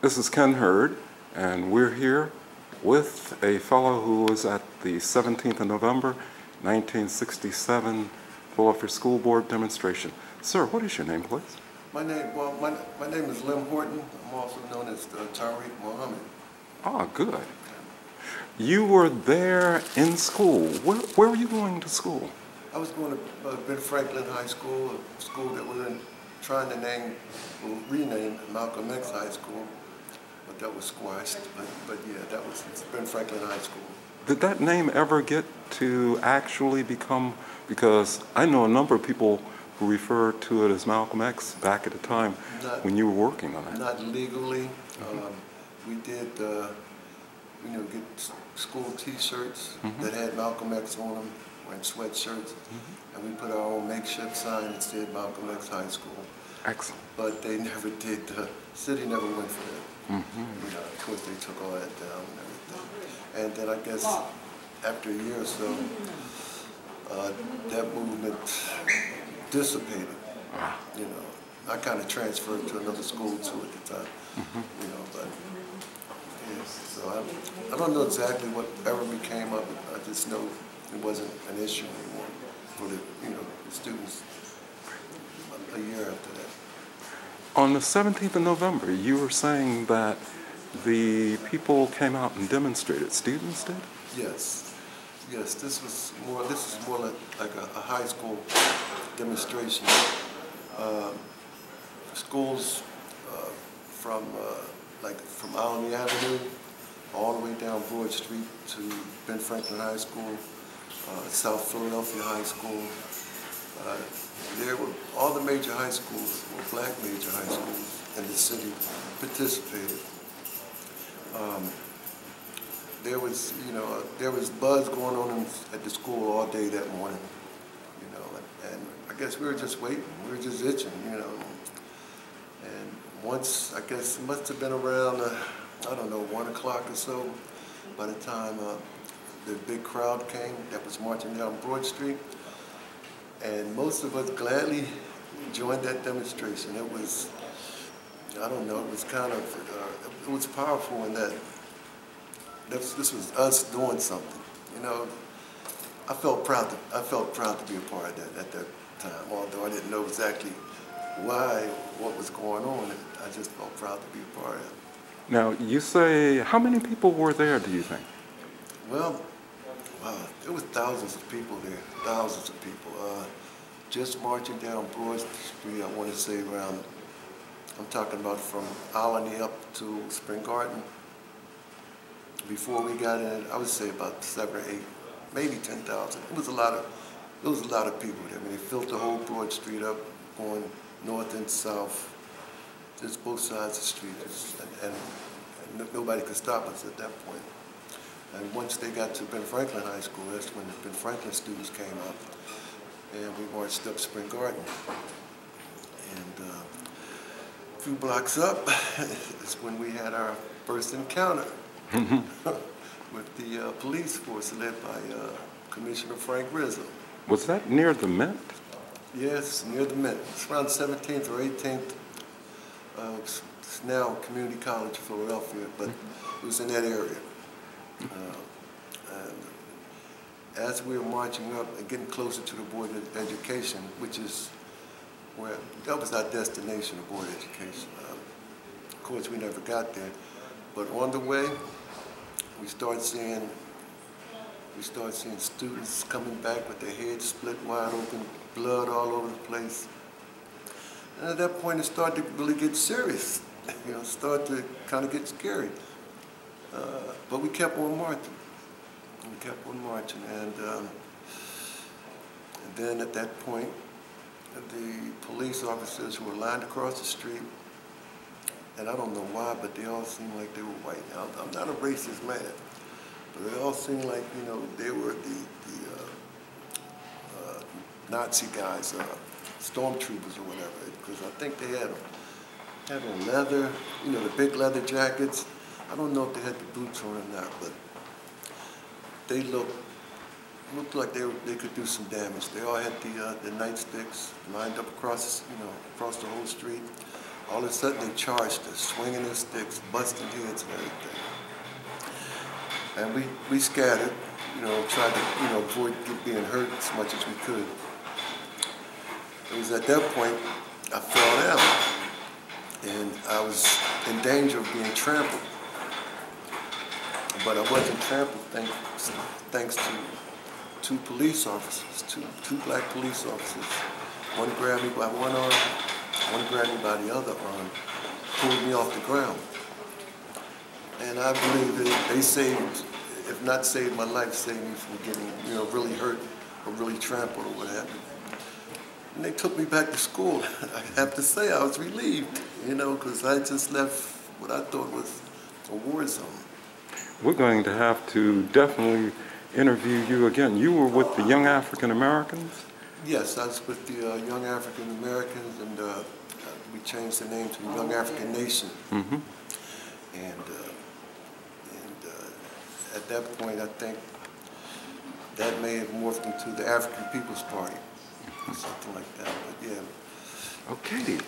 This is Ken Hurd, and we're here with a fellow who was at the 17th of November, 1967 Philadelphia School Board demonstration. Sir, what is your name, please? My name is Lim Horton. I'm also known as Tariq Muhammad. Ah, good. You were there in school. Where were you going to school? I was going to Ben Franklin High School, a school that we're trying to rename Malcolm X High School, but that was squashed. But yeah, that was Ben Franklin High School. Did that name ever get to actually become, because I know a number of people who referred to it as Malcolm X back at the time when you were working on it? Not legally. We did, get school T-shirts that had Malcolm X on them, and sweatshirts, and we put our own makeshift sign that said Malcolm X High School. Excellent. But they never did. The city never went for that. Of course, they took all that down and everything. And then I guess after a year or so, that movement dissipated. I kind of transferred to another school too at the time. But yeah, so I don't know exactly what ever became of it. I just know it wasn't an issue anymore for the students a year after that. On the 17th of November, you were saying that the people came out and demonstrated. Students did? Yes. Yes, this is more like a high school demonstration. Schools from Alamy Avenue all the way down Broad Street to Ben Franklin High School, South Philadelphia High School. All the major high schools, or black major high schools in the city, participated. There was buzz going on at the school all day that morning, and I guess we were just waiting. We were just itching, And once, I guess it must have been around, 1 o'clock or so, by the time the big crowd came that was marching down Broad Street, and most of us gladly joined that demonstration. It was, it was kind of, it was powerful in that this was us doing something. I felt proud to be a part of that at that time, although I didn't know exactly what was going on. I just felt proud to be a part of it. Now, you say, how many people were there, do you think? Well, there was thousands of people there, thousands of people. Just marching down Broad Street, I want to say around, I'm talking about from Alany up to Spring Garden. Before we got in, I would say about 7 or 8, maybe 10,000. There was a lot of people there. I mean, they filled the whole Broad Street up, going north and south, just both sides of the street, and nobody could stop us at that point. And once they got to Ben Franklin High School, that's when the Ben Franklin students came up, and we marched up Spring Garden. And a few blocks up is when we had our first encounter with the police force led by Commissioner Frank Rizzo. Was that near the Mint? Yes, near the Mint. It's around 17th or 18th. It's now Community College of Philadelphia, but it was in that area. And as we were marching up and getting closer to the Board of Education, which is that was our destination, the Board of Education. Of course, we never got there, but on the way, we start seeing students coming back with their heads split wide open, blood all over the place. And at that point, it started to really get serious. Start to kind of get scary. But we kept on marching. And then at that point, the police officers who were lined across the street, and I don't know why, but they all seemed like they were white. Now, I'm not a racist man, but they all seemed like, they were the Nazi guys, stormtroopers or whatever, because I think they had on leather, the big leather jackets. I don't know if they had the boots on or not, but they looked like they could do some damage. They all had the nightsticks lined up across the whole street. All of a sudden they charged us, swinging their sticks, busting heads and everything. And we scattered, tried to, avoid being hurt as much as we could. It was at that point I fell down, and I was in danger of being trampled. But I wasn't trampled thanks to two police officers, two black police officers. One grabbed me by one arm, one grabbed me by the other arm, pulled me off the ground. And I believe that they saved, if not saved my life, saved me from getting, really hurt or really trampled or what have you. And they took me back to school. I have to say I was relieved, because I just left what I thought was a war zone. We're going to have to definitely interview you again. You were with the Young African Americans? Yes, I was with the Young African Americans, and we changed the name to Young African Nation. Mm-hmm. And at that point, I think that may have morphed into the African People's Party, something like that. But yeah. Okay.